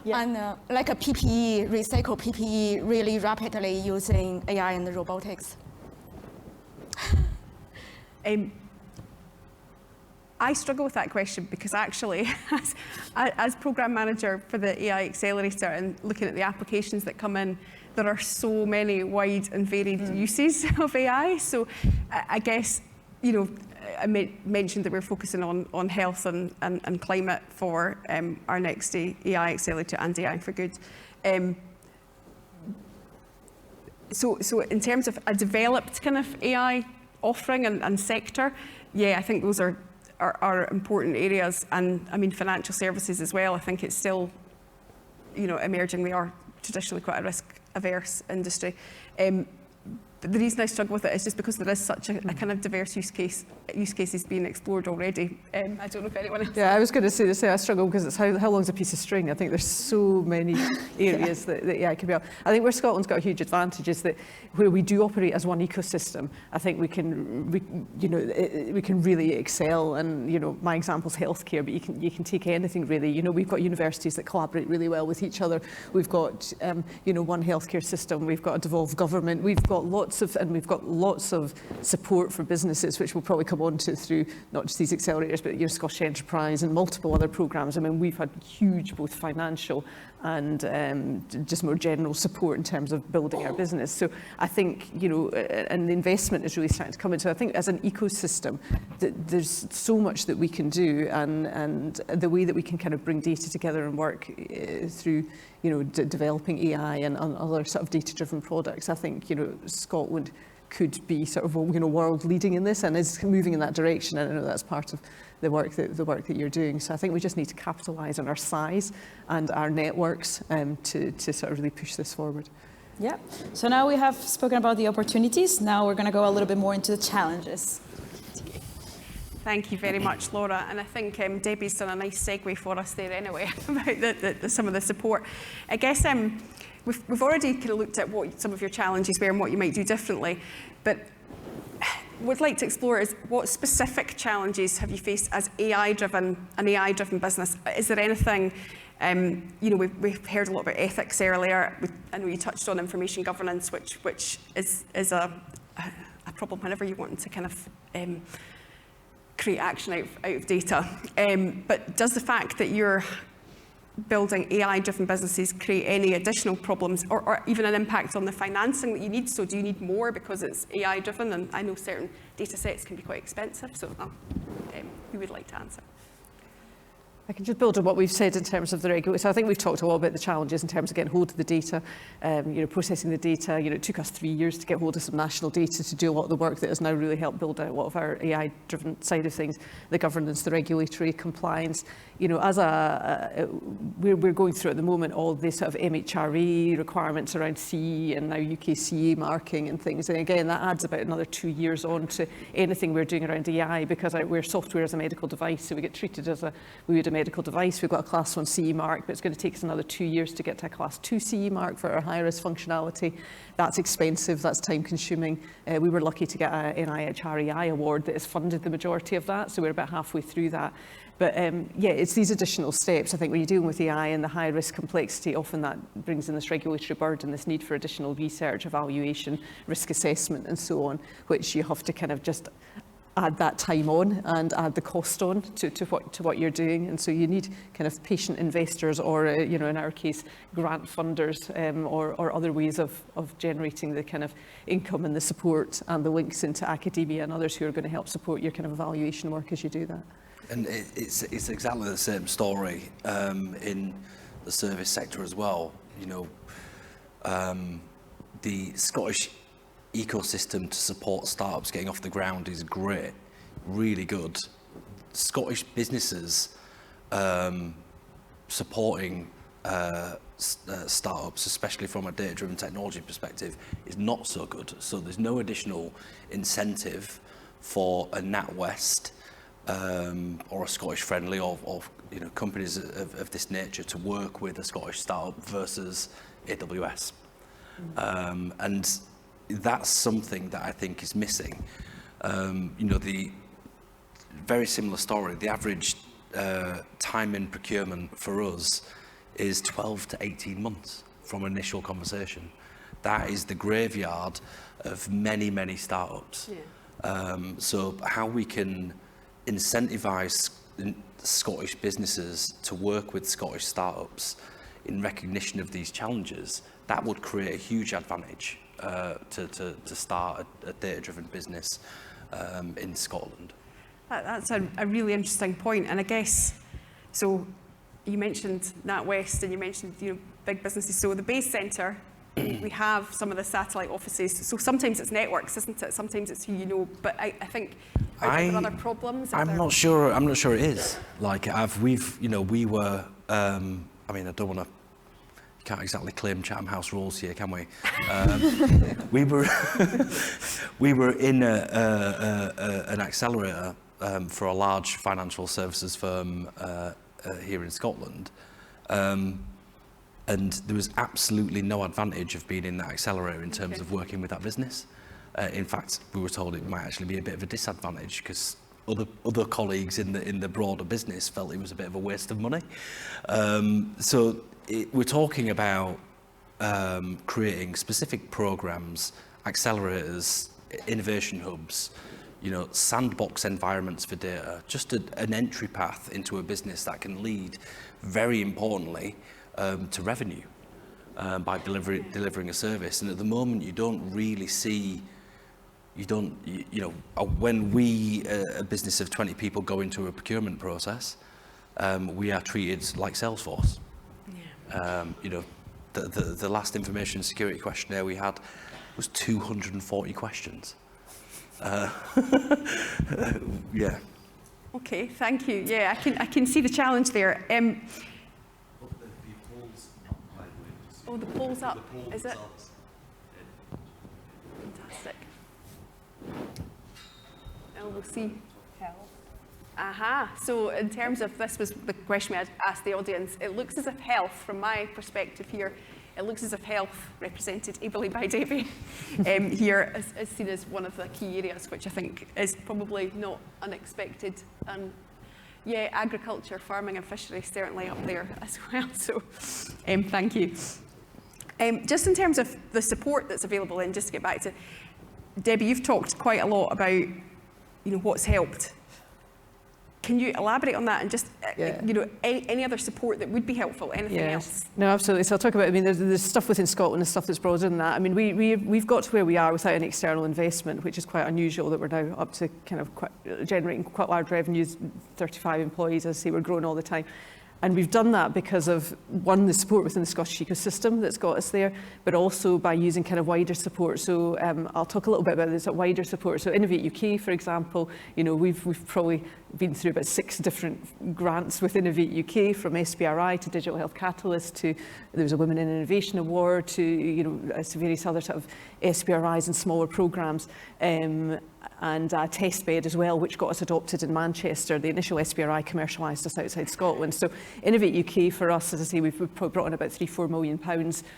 Yeah. And like a PPE, recycle PPE really rapidly using AI and robotics? I struggle with that question because actually, as program manager for the AI Accelerator and looking at the applications that come in, there are so many wide and varied uses of AI. So I guess, I mentioned that we're focusing on health and climate for our next AI Accelerator and AI for Good. So in terms of a developed kind of AI offering and sector, yeah, I think those are important areas. And I mean, financial services as well. I think it's still, emerging. We are traditionally quite a risk-averse industry. But the reason I struggle with it is just because there is such a kind of diverse use cases being explored already. I don't know if anyone else. Yeah, I was going to say I struggle because it's how long's a piece of string. I think there's so many areas that AI can be. I think where Scotland's got a huge advantage is that where we do operate as one ecosystem, I think we can really excel. And my example's healthcare, but you can take anything really. We've got universities that collaborate really well with each other. We've got one healthcare system. We've got a devolved government. We've got lots of support for businesses, which we'll probably come on to through not just these accelerators, but Scottish Enterprise and multiple other programmes. I mean, we've had huge both financial and just more general support in terms of building our business. So I think, and the investment is really starting to come into. I think as an ecosystem, there's so much that we can do, and the way that we can kind of bring data together and work through, developing AI and other sort of data-driven products. I think, Scotland could be sort of, world leading in this and is moving in that direction. And I know that's part of the work that you're doing. So I think we just need to capitalise on our size and our networks to sort of really push this forward. Yeah. So now we have spoken about the opportunities. Now we're going to go a little bit more into the challenges. Thank you very much, Laura. And I think Debbie's done a nice segue for us there anyway about some of the support. I guess we've already kind of looked at what some of your challenges were and what you might do differently. But what I'd like to explore is what specific challenges have you faced as an AI-driven business? Is there anything, we've heard a lot about ethics earlier. I know you touched on information governance, which is a problem whenever you want to kind of create action out of data. But does the fact that you're building AI-driven businesses create any additional problems or even an impact on the financing that you need? So do you need more because it's AI-driven? And I know certain data sets can be quite expensive. So who would like to answer? I can just build on what we've said in terms of the regulator. So I think we've talked a lot about the challenges in terms of getting hold of the data, processing the data. It took us 3 years to get hold of some national data to do a lot of the work that has now really helped build out a lot of our AI-driven side of things, the governance, the regulatory compliance. We're going through at the moment all the sort of MHRA requirements around CE and now UKCA marking and things. And again, that adds about another 2 years on to anything we're doing around AI because we're software as a medical device, so we get treated as we would a medical device. We've got a class 1 CE mark, but it's going to take us another 2 years to get to a class 2 CE mark for our high-risk functionality. That's expensive, that's time-consuming. We were lucky to get an NIHREI award that has funded the majority of that, so we're about halfway through that. But it's these additional steps. I think when you're dealing with AI and the high-risk complexity, often that brings in this regulatory burden, this need for additional research, evaluation, risk assessment, and so on, which you have to kind of just add that time on and add the cost on to what you're doing. And so you need kind of patient investors or, in our case, grant funders or other ways of generating the kind of income and the support and the links into academia and others who are going to help support your kind of evaluation work as you do that. And it's exactly the same story in the service sector as well. The Scottish ecosystem to support startups getting off the ground is great, really good. Scottish businesses supporting startups, especially from a data-driven technology perspective, is not so good. So there's no additional incentive for a NatWest or a Scottish Friendly or companies of this nature to work with a Scottish startup versus AWS. And that's something that I think is missing. The very similar story, the average time in procurement for us is 12 to 18 months from initial conversation. That is the graveyard of many, many startups. So how we can incentivize Scottish businesses to work with Scottish startups in recognition of these challenges, that would create a huge advantage to start a data-driven business in Scotland. That's a really interesting point, and I guess, so you mentioned NatWest and you mentioned big businesses. So the base centre, we have some of the satellite offices. So sometimes it's networks, isn't it? Sometimes it's who you know. But I think are there other problems? I'm not sure it is. Like we were. I mean, I don't want to. Can't exactly claim Chatham House rules here, can we? We were in an accelerator for a large financial services firm here in Scotland, and there was absolutely no advantage of being in that accelerator in terms of working with that business. In fact, we were told it might actually be a bit of a disadvantage because other colleagues in the broader business felt it was a bit of a waste of money. We're talking about creating specific programs, accelerators, innovation hubs, sandbox environments for data, just an entry path into a business that can lead, very importantly, to revenue by delivering a service. And at the moment, you don't really see, when we, a business of 20 people, go into a procurement process, we are treated like Salesforce. The last information security questionnaire we had was 240 questions. Yeah. Okay, thank you. Yeah, I can see the challenge there. Oh, the poll's up. Is it? Fantastic. Now we'll see. So in terms of, this was the question we had asked the audience, it looks as if health, from my perspective here, it looks as if health, represented ably by Debbie, here is seen as one of the key areas, which I think is probably not unexpected. And yeah, agriculture, farming and fishery certainly up there as well. So thank you. Just in terms of the support that's available, and just to get back to, Debbie, you've talked quite a lot about what's helped. Can you elaborate on that and just, any other support that would be helpful, anything else? No, absolutely. So I'll talk about, there's stuff within Scotland and stuff that's broader than that. I mean, we've got to where we are without any external investment, which is quite unusual, that we're now up to kind of generating quite large revenues, 35 employees, as I say, we're growing all the time. And we've done that because of, one, the support within the Scottish ecosystem that's got us there, but also by using kind of wider support. So I'll talk a little bit about this wider support. So Innovate UK, for example, we've probably been through about 6 different grants with Innovate UK, from SPRI to Digital Health Catalyst to, there was a Women in Innovation Award to, various other sort of SPRIs and smaller programmes. And Testbed as well, which got us adopted in Manchester. The initial SPRI commercialised us outside Scotland. So Innovate UK for us, as I say, we've brought in about £3-4 million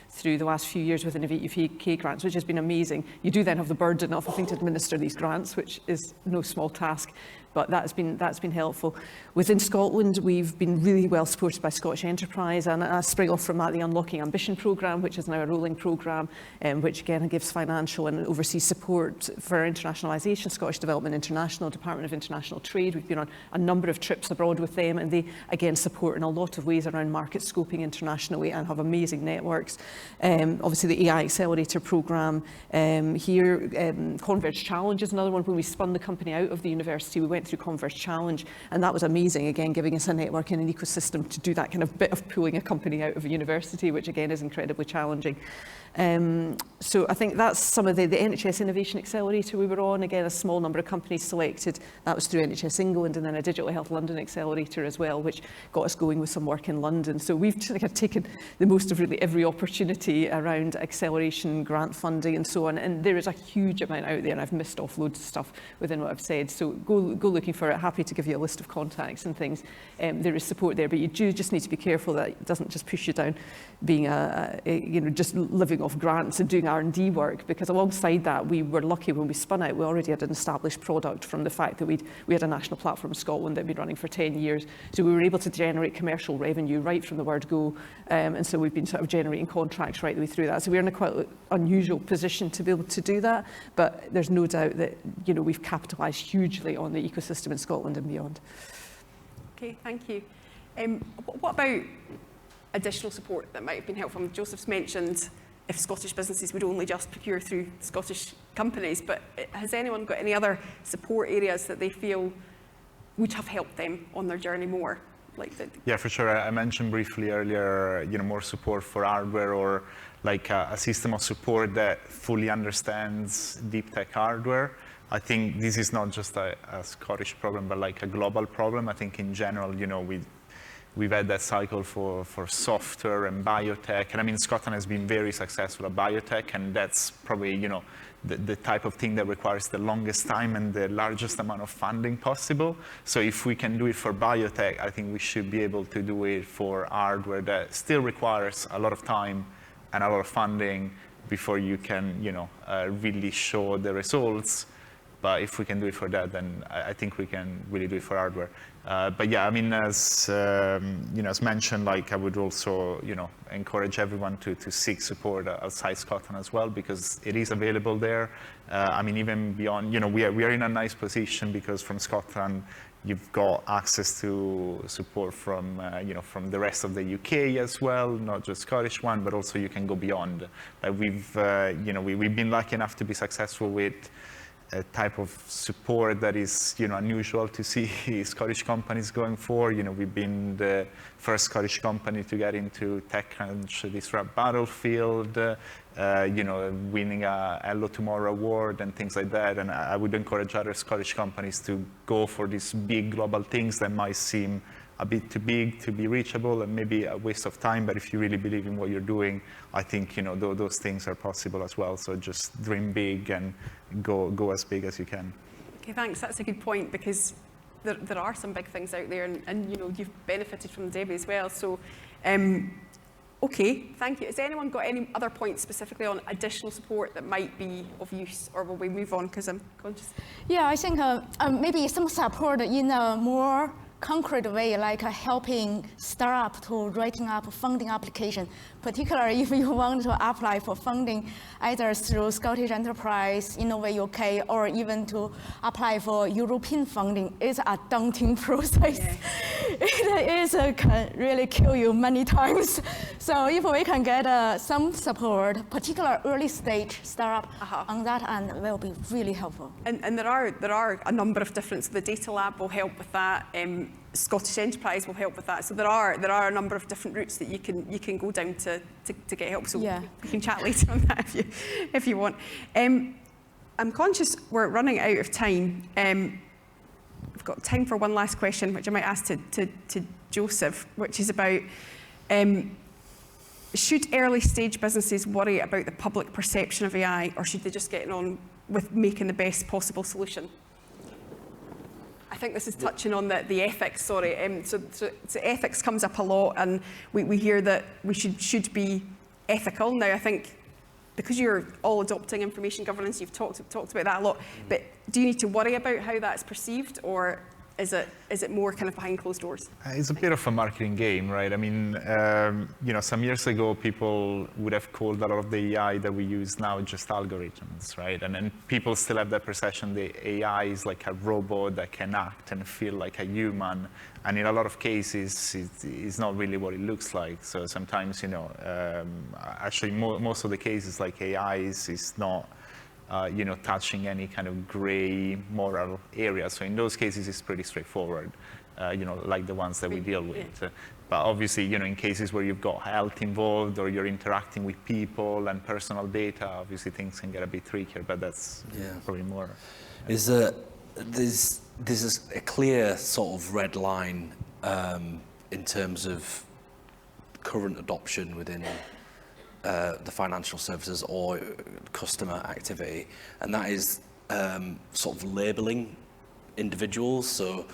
through the last few years with Innovate UK grants, which has been amazing. You do then have the burden of having to administer these grants, which is no small task. But that's been helpful. Within Scotland, we've been really well supported by Scottish Enterprise, and I spring off from that the Unlocking Ambition programme, which is now a rolling programme, which again gives financial and overseas support for internationalisation. Scottish Development International, Department of International Trade. We've been on a number of trips abroad with them, and they again support in a lot of ways around market scoping internationally and have amazing networks. Obviously the AI Accelerator programme here, Converge Challenge is another one. When we spun the company out of the university, we went through Converge Challenge, and that was amazing, again giving us a network and an ecosystem to do that kind of bit of pulling a company out of a university, which again is incredibly challenging. So I think that's some of the NHS Innovation Accelerator we were on, again a small number of companies selected. That was through NHS England, and then a Digital Health London Accelerator as well, which got us going with some work in London. So we've taken the most of really every opportunity around acceleration, grant funding and so on, and there is a huge amount out there, and I've missed off loads of stuff within what I've said, so go looking for it, happy to give you a list of contacts and things. There is support there, but you do just need to be careful that it doesn't just push you down being just living off grants and doing R&D work, because alongside that, we were lucky when we spun out, we already had an established product from the fact that we had a national platform in Scotland that had been running for 10 years. So we were able to generate commercial revenue right from the word go. And so we've been sort of generating contracts right the way through that. So we're in a quite unusual position to be able to do that. But there's no doubt that, we've capitalised hugely on the ecosystem in Scotland and beyond. Okay, thank you. What about additional support that might have been helpful? Joseph's mentioned if Scottish businesses would only just procure through Scottish companies, but has anyone got any other support areas that they feel would have helped them on their journey more? Yeah, for sure. I mentioned briefly earlier, more support for hardware, or like a system of support that fully understands deep tech hardware. I think this is not just a Scottish problem, but like a global problem. I think in general, we've had that cycle for software and biotech. And I mean, Scotland has been very successful at biotech, and that's probably, the type of thing that requires the longest time and the largest amount of funding possible. So if we can do it for biotech, I think we should be able to do it for hardware that still requires a lot of time and a lot of funding before you can, really show the results. But if we can do it for that, then I think we can really do it for hardware. But yeah, I mean, as mentioned, I would also, encourage everyone to seek support outside Scotland as well, because it is available there. I mean, even beyond, we are in a nice position because from Scotland, you've got access to support from, from the rest of the UK as well, not just Scottish one, but also you can go beyond. We've been lucky enough to be successful with a type of support that is, unusual to see Scottish companies going for. We've been the first Scottish company to get into TechCrunch Disrupt Battlefield, winning a Hello Tomorrow award and things like that. And I would encourage other Scottish companies to go for these big global things that might seem a bit too big to be reachable and maybe a waste of time. But if you really believe in what you're doing, I think, those things are possible as well. So just dream big and go as big as you can. Okay, thanks. That's a good point, because there are some big things out there, and you've benefited from Debbie as well. So, okay, thank you. Has anyone got any other points specifically on additional support that might be of use, or will we move on, because I'm conscious? Yeah, I think maybe some support in a more concrete way, like helping startup to writing up funding application, particularly if you want to apply for funding either through Scottish Enterprise, Innovate UK, or even to apply for European funding. It's a daunting process. Yeah. It can really kill you many times. So if we can get some support, particular early stage startup on that end, will be really helpful. And there are a number of different, so the Data Lab will help with that. Scottish Enterprise will help with that. So there are a number of different routes that you can go down to get help. So yeah, we can chat later on that if you want. I'm conscious we're running out of time. We've got time for one last question, which I might ask to Joseph, which is about should early stage businesses worry about the public perception of AI, or should they just get on with making the best possible solution? I think this is touching on the ethics, sorry. So ethics comes up a lot, and we hear that we should be ethical. Now, I think because you're all adopting information governance, you've talked about that a lot, but do you need to worry about how that's perceived, or is it more kind of behind closed doors? It's a bit of a marketing game, right? I mean, some years ago, people would have called a lot of the AI that we use now just algorithms, right? And then people still have that perception the AI is like a robot that can act and feel like a human. And in a lot of cases, it's not really what it looks like. So sometimes, actually most of the cases like AI is not touching any kind of gray moral area. So in those cases, it's pretty straightforward, like the ones that we deal with. But obviously, in cases where you've got health involved or you're interacting with people and personal data, obviously things can get a bit trickier, but that's probably more. There's a clear sort of red line in terms of current adoption within the financial services or customer activity, and that is sort of labeling individuals. So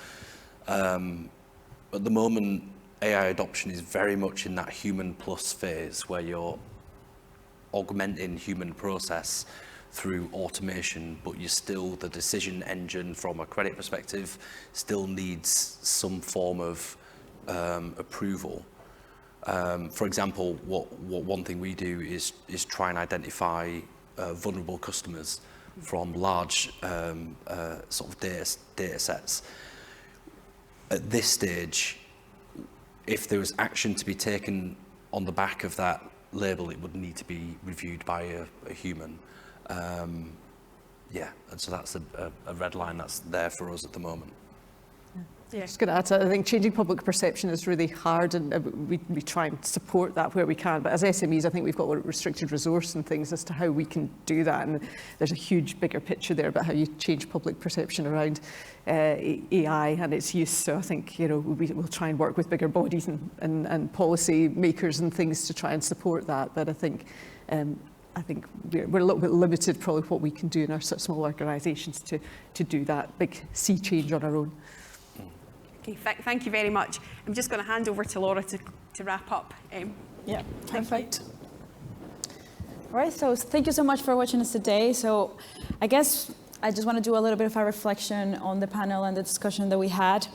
at the moment, AI adoption is very much in that human plus phase where you're augmenting human process through automation, but you're still, the decision engine from a credit perspective still needs some form of approval. For example, what one thing we do is try and identify vulnerable customers from large sort of data sets. At this stage, if there was action to be taken on the back of that label, it would need to be reviewed by a human. Yeah, and so that's a red line that's there for us at the moment. Yeah. Just going to add to that, I think changing public perception is really hard, and we try and support that where we can. But as SMEs, I think we've got a restricted resource and things as to how we can do that. And there's a huge bigger picture there about how you change public perception around AI and its use. So I think, you know, we'll try and work with bigger bodies and policy makers and things to try and support that. But I think we're a little bit limited probably what we can do in our sort of small organisations to do that big sea change on our own. Okay, thank you very much. I'm just going to hand over to Laura to wrap up. Yeah, perfect. All right, so thank you so much for watching us today. So I guess I just want to do a little bit of a reflection on the panel and the discussion that we had.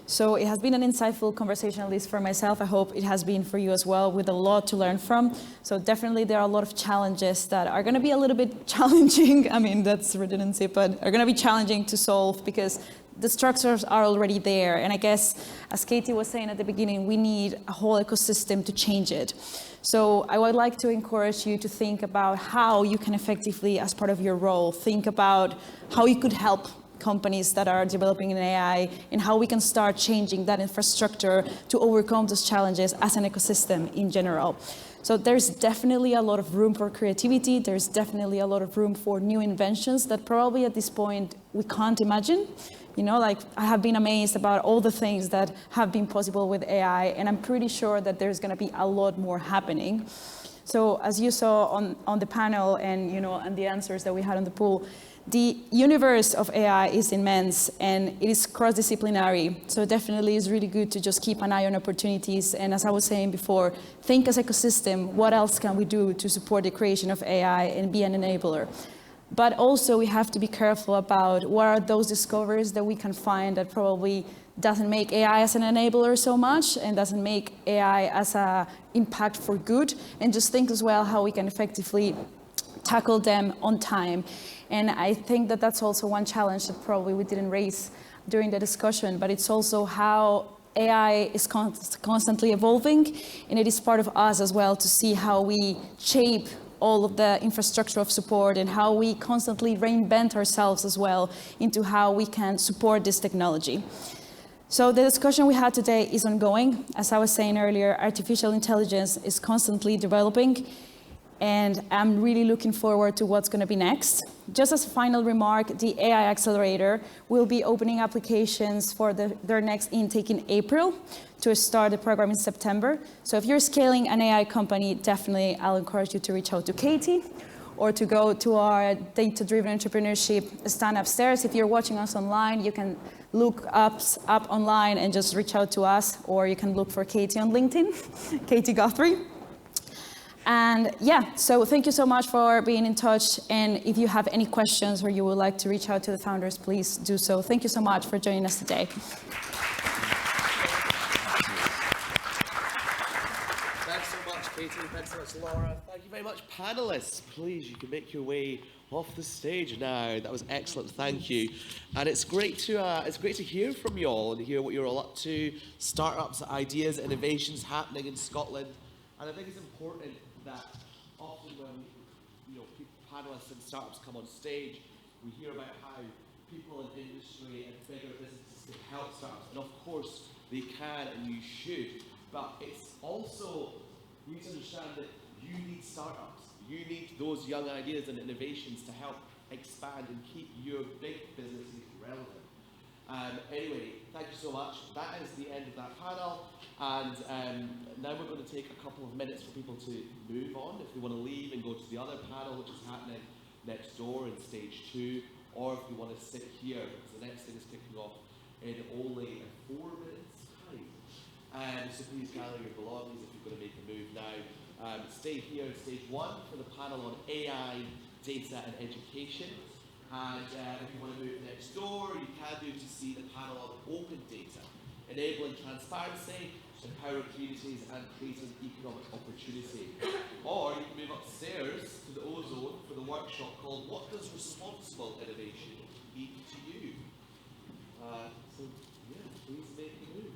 So it has been an insightful conversation, at least for myself. I hope it has been for you as well, with a lot to learn from. So definitely there are a lot of challenges that are going to be a little bit challenging. I mean, that's redundancy, but are going to be challenging to solve because the structures are already there. And I guess, as Katy was saying at the beginning, we need a whole ecosystem to change it. So I would like to encourage you to think about how you can effectively, as part of your role, think about how you could help companies that are developing in AI and how we can start changing that infrastructure to overcome those challenges as an ecosystem in general. So there's definitely a lot of room for creativity. There's definitely a lot of room for new inventions that probably at this point we can't imagine. You know, like I have been amazed about all the things that have been possible with AI, and I'm pretty sure that there's going to be a lot more happening. So as you saw on the panel and, you know, and the answers that we had on the poll, the universe of AI is immense and it is cross-disciplinary. So definitely it's really good to just keep an eye on opportunities. And as I was saying before, think as ecosystem, what else can we do to support the creation of AI and be an enabler? But also we have to be careful about what are those discoveries that we can find that probably doesn't make AI as an enabler so much and doesn't make AI as an impact for good, and just think as well how we can effectively tackle them on time. And I think that that's also one challenge that probably we didn't raise during the discussion, but it's also how AI is constantly evolving, and it is part of us as well to see how we shape all of the infrastructure of support and how we constantly reinvent ourselves as well into how we can support this technology. So the discussion we had today is ongoing. As I was saying earlier, artificial intelligence is constantly developing, and I'm really looking forward to what's going to be next. Just as a final remark, the AI Accelerator will be opening applications for their next intake in April to start the program in September. So if you're scaling an AI company, definitely I'll encourage you to reach out to Katy or to go to our data-driven entrepreneurship stand upstairs. If you're watching us online, you can look up online and just reach out to us, or you can look for Katy on LinkedIn, Katy Guthrie. And yeah, so thank you so much for being in touch. And if you have any questions or you would like to reach out to the founders, please do so. Thank you so much for joining us today. Thanks so much, Katy. Thanks so much, Laura. Thank you very much, panelists. Please, you can make your way off the stage now. That was excellent. Thank you. And it's great to hear from you all and hear what you're all up to. Startups, ideas, innovations happening in Scotland. And I think it's important that often when panelists and startups come on stage, we hear about how people in industry and bigger businesses can help startups. And of course, they can and you should. But it's also, you need to understand that you need startups. You need those young ideas and innovations to help expand and keep your big businesses relevant. Anyway, thank you so much. That is the end of that panel. And now we're going to take a couple of minutes for people to move on if they want to leave and go to the other panel, which is happening next door in stage 2. or if you want to sit here, because the next thing is kicking off in only 4 minutes time. So please gather your belongings if you're going to make a move now. Stay here in stage 1 for the panel on AI, data and education. And if you want to move next door, you can do to see the panel on open data, enabling transparency, empower communities and creating economic opportunity. Or you can move upstairs to the ozone for the workshop called What Does Responsible Innovation Mean to You? So yeah, please make a move.